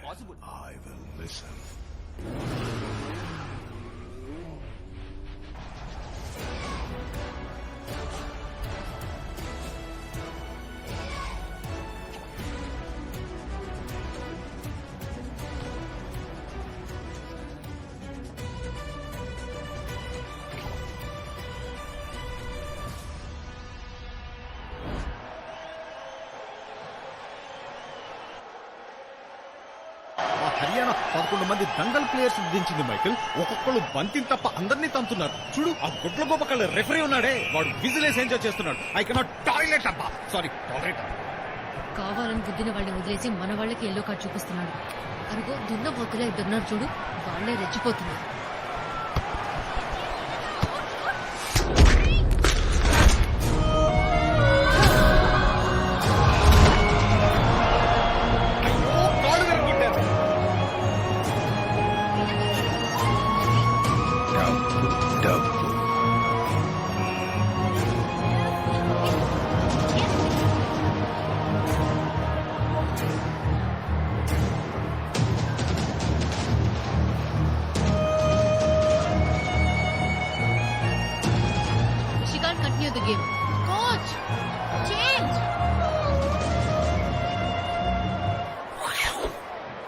possible? I will listen. Haryana 11 మంది Dangal players దించింది Michael. ఒక్కొక్కరు బంతిని తప్ప అందరినీ తంతున్నారు. చూడు ఆ గుడ్ల గొప్ప కళ్ళ రెఫరీ ఉన్నాడే, వాడు విజిలేసి ఎంజాయ్ చేస్తున్నాడు. ఐ కెనాట్ టాయిలెట్ అబ్బా, సారీ టాయిలెట్. కావాలని గుద్దిన వాళ్ళని వదిలేసి మన వాళ్ళకి ఎల్లో కార్డ్ చూపిస్తున్నాడు. అరుగో దున్న పోతులే ఇద్దరున్నారు చూడు, వాళ్లే రెచ్చిపోతున్నారు.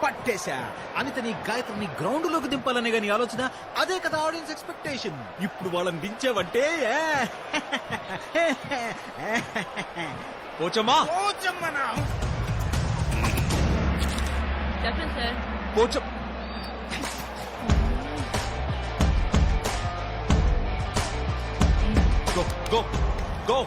పట్టేశా. అనితని గాయత్రిని గ్రౌండ్ లోకి దింపాలనే గాని ఆలోచన, అదే కదా ఆడియన్స్ ఎక్స్పెక్టేషన్. ఇప్పుడు వాళ్ళని దించావంటే పోచమ్మా చెప్పండి sir. Pocham go go go.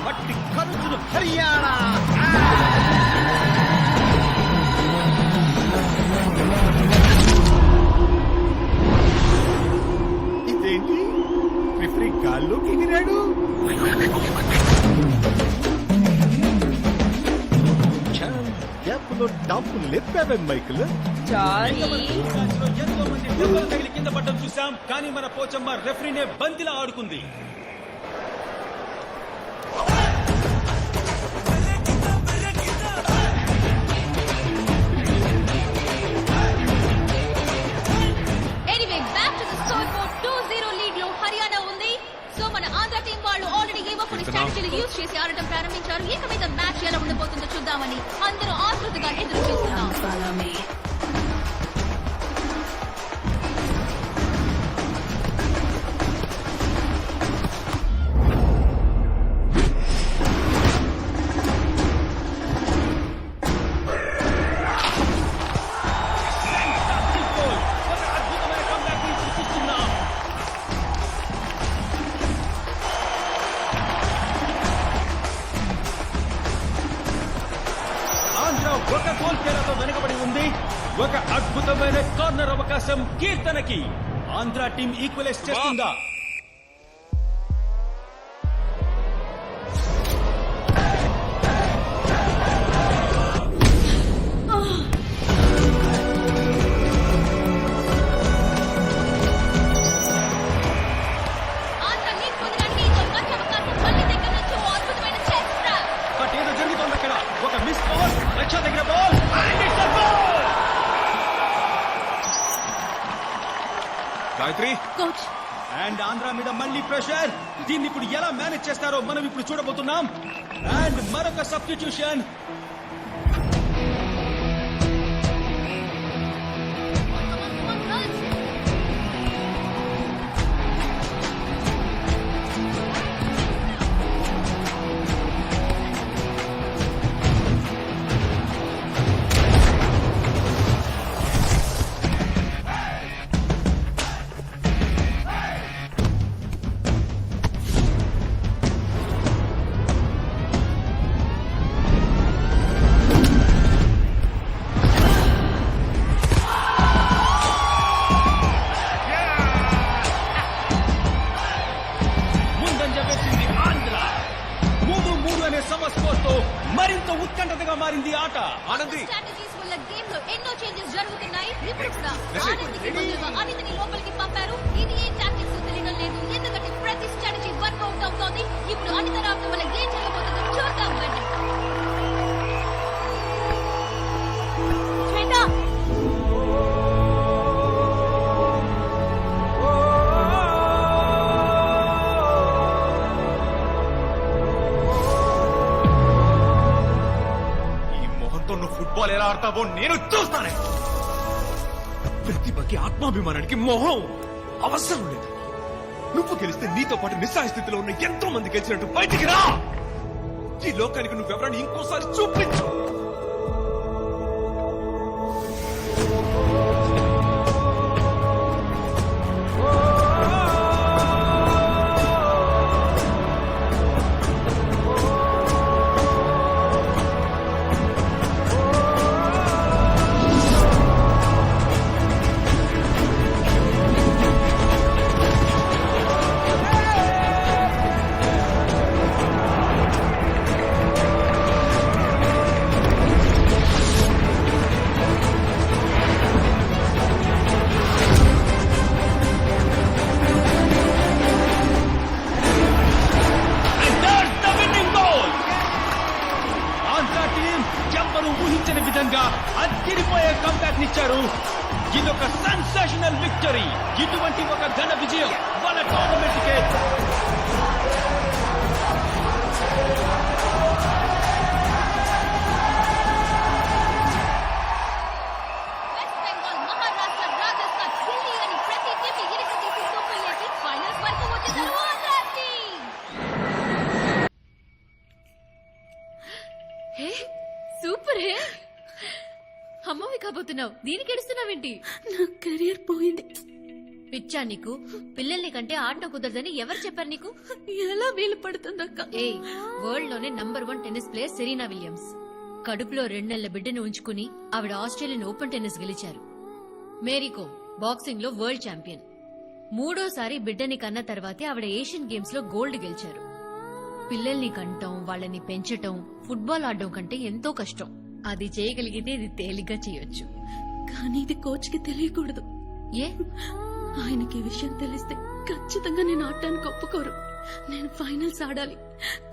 మట్టి కలుసులు హర్యానా. ఇదేంటి రిఫరీ గాల్లోకి ఎగిరాడు? గ్యాప్లో డాంపులు లేపావే మైకిల్. ఎంతో మంది దెబ్బలు తగిలి కింద పడ్డం చూసాం, కానీ మన పోచమ్మ రెఫరీనే బంతిలా ఆడుకుంది. యూజ్ చేసి ఆడటం ప్రారంభించారు. ఇక మీద మ్యాచ్ ఎలా ఉండబోతుందో చూద్దామని అందరూ ఆతృతగా ఎదురు చూస్తున్నాం. ఒక గోల్ తేడాతో వెనుకబడి ఉంది. ఒక అద్భుతమైన కార్నర్ అవకాశం కీర్తనకి. ఆంధ్ర టీం ఈక్వలైజ్ చేస్తుందా? బట్ ఏదో జరుగుతోంది అక్కడ. ఒక మిస్ బాల్, రక్ష దగ్గర ball, Gayatri coach and Andhra మీద మళ్ళీ ప్రెషర్. దీన్ని ఇప్పుడు ఎలా మేనేజ్ చేస్తారో మనం ఇప్పుడు చూడబోతున్నాం. అండ్ మరొక సబ్స్టిట్యూషన్. మరింత ఉత్కంఠతగా మారింది ఆట. ఆనంది స్ట్రాటజీస్ వల్ల గేమ్ లో ఎన్నో చేంజెస్ జరుగుతున్నాయి. రిపోర్ట్స్ గా ఆనంద్కి బదులుగా అనితని లోపలికి పంపారు. ఇది ఏ టాక్టిక్స్ తెలియడం లేదు, ఎందుకంటే ప్రతి స్ట్రాటజీ వర్కౌట్ అవుతోంది. ఇప్పుడు అనిత రావడం వల్ల ఏం జరగబోతుందో చూద్దాం. రండి శ్వేత, ఫుట్బాల్ ఎలా ఆడతావో నేను చూస్తానే. ప్రతిభకి ఆత్మాభిమానానికి మొహం అవసరం లేదు. నువ్వు గెలిస్తే నీతో పాటు నిస్సహాయ స్థితిలో ఉన్న ఎంతో మంది గెలిచినట్టు బయటికి రా. ఈ లోకానికి నువ్వెవరని ఇంకోసారి చూపించు. ఊహించని విధంగా అదిరిపోయే కంబ్యాక్ నిచ్చారు. ఇదొక సెన్సేషనల్ విక్టరీ. ఇటువంటి ఒక ఘన విజయం మన టోర్నమెంట్ కే. వెస్ట్ బెంగాల్, మహారాష్ట్ర, రాజస్థాన్, ఢిల్లీ అని ప్రతి టీం ఇరగదీసి సూపర్ ఫైనల్స్ వరకు వచ్చేసారు. హే సూపర్ హే. అమ్మవి కాబోతున్నావు, దీనికి ఎడుస్తున్నావేంటి? నా కెరియర్ పోయింది. పిచ్చా నీకు? పిల్లల్ని కంటే ఆడటం కుదరదని ఎవరు చెప్పారు నీకు? ఎలా వీలు పడుతుందక్క? ఏ వరల్డ్ లోనే number 1 tennis player Serena Williams. కడుపులో 2 నెలల బిడ్డను ఉంచుకుని ఆవిడ ఆస్ట్రేలియన్ ఓపెన్ టెన్నిస్ గెలిచారు. మేరీకోమ్ బాక్సింగ్ లో వరల్డ్ ఛాంపియన్. 3వ సారి బిడ్డని కన్న తర్వాతే ఆవిడ ఏషియన్ గేమ్స్ లో గోల్డ్ గెలిచారు. పిల్లల్ని కంటం, వాళ్ళని పెంచటం ఫుట్బాల్ ఆడడం కంటే ఎంతో కష్టం. అది చేయగలిగితే ఇది తేలిగ్గా చేయొచ్చు. కానీ ఇది కోచ్ కి తెలియకూడదు. ఏ? ఆయనకి ఈ విషయం తెలిస్తే ఖచ్చితంగా నేను ఆడటానికి ఒప్పుకోరు. నేను ఫైనల్స్ ఆడాలి.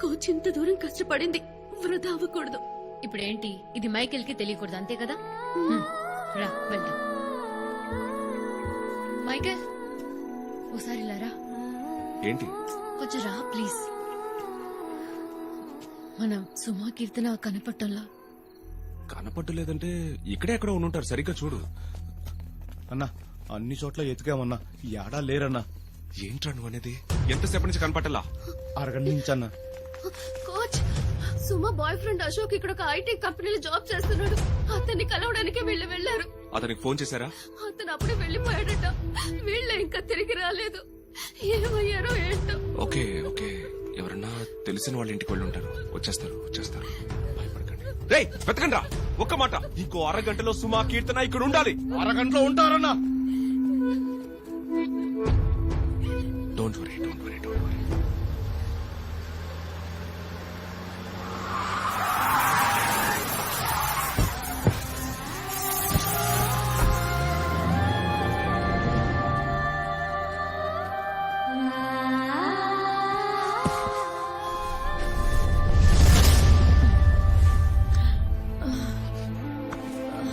కోచ్ ఇంత దూరం కష్టపడింది వృధా అవ్వకూడదు. ఇప్పుడేంటి, ఇది మైకేల్ కి తెలియకూడదు అంతే కదా? రా వెళ్దాం. మైకేల్ ఓసారి ఇలా రా. ఏంటి? కొంచెం రా ప్లీజ్. మనం సుమా కీర్తన కనపట్టంలా. కనపట్టలేదంటే ఇక్కడే ఎక్కడ ఉండుంటారు, సరిగ్గా చూడు. అన్నా అన్ని చోట్ల ఎతికామన్నా, యాడా లేరన్నా. ఏంట్రా నువ్వు అనేది? ఎంతసేపటి నుంచి కనపట్టలా? అరగంట నుంచి అన్నా. కోచ్, సుమా బాయ్ ఫ్రెండ్ అశోక్ ఇక్కడ ఒక ఐటీ కంపెనీలో జాబ్ చేస్తున్నాడు. అతన్ని కలవడానికి వీళ్ళు వెళ్లారు. అతనికి ఫోన్ చేశారా? అతను అప్పుడే వెళ్లిపోయాడట. వీళ్ళే ఇంకా తిరిగి రాలేదు. ఏమయ్యారో ఏంటో. ఓకే ఓకే, ఎవరన్నా తెలిసిన వాళ్ళ ఇంటికి వెళ్ళి ఉంటారు. వచ్చేస్తారు వచ్చేస్తారు, భయపడకండి. రేయ్ వెతకండి రా. ఒక్క మాట, ఇంకో అరగంటలో సుమా కీర్తన ఇక్కడ ఉండాలి. అరగంటలో ఉంటారన్నా. Don't worry don't worry don't worry.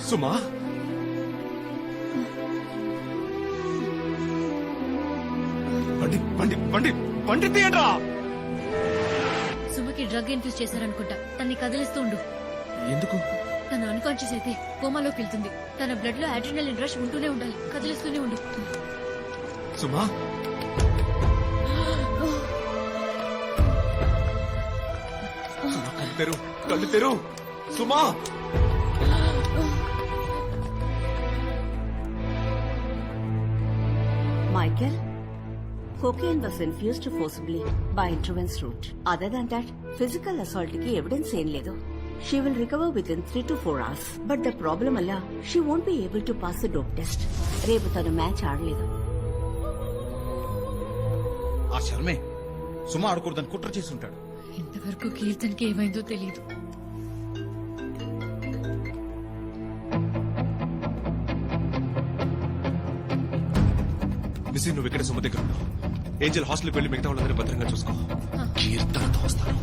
Suma, బండి బండి బండి బండి తీయండిరా. సుమకి డ్రగ్ ఇన్ఫ్యూజ్ చేశారనుకుంటా. తన్ని కదిలిస్తూ ఉండు. ఎందుకు? తను అన్కాన్షియస్ అయితే కోమాలోకి వెళ్తుంది. తన బ్లడ్ లో అడ్రినలిన్ రష్ ఉంటూనే ఉండాలి. కదిలిస్తూనే ఉండు. సుమా, సుమా కళ్ళు తెరు, కళ్ళు తెరు. సుమా, Michael, cocaine was infused forcibly by intravenous route. Other than that, physical assault ki evidence ఏం లేదు. She will recover within 3 to 4 hours. But the problem alla, she won't be able to pass the dope test. రేపు తను match ఆడలేదు. ఆ శర్మే సుమ ఆడకూడదని కుట్ర చేసి ఉంటాడు. ఇంతవరకు కీర్తన్కి ఏమైందో తెలియదు. సీ నువ్వు ఇక్కడ సుమ దగ్గర ఉన్నావు. ఏంజల్ హాస్టల్కి వెళ్ళి మిగతా వాళ్ళందరూ భద్రంగా చూసుకో. కీర్తనతో వస్తాను.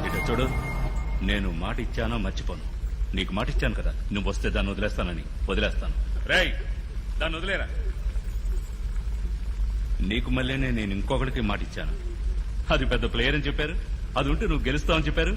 ఇక చూడు, నేను మాట ఇచ్చానో మర్చిపోను. నీకు మాట ఇచ్చాను కదా, నువ్వు వస్తే దాన్ని వదిలేస్తానని. వదిలేస్తాను. రేయ్, దాన్ని వదిలేరా. నీకు మళ్ళీ నేను ఇంకొకటికి మాట ఇచ్చాను. అది పెద్ద ప్లేయర్ అని చెప్పారు. అది ఉంటే నువ్వు గెలుస్తావని చెప్పారు.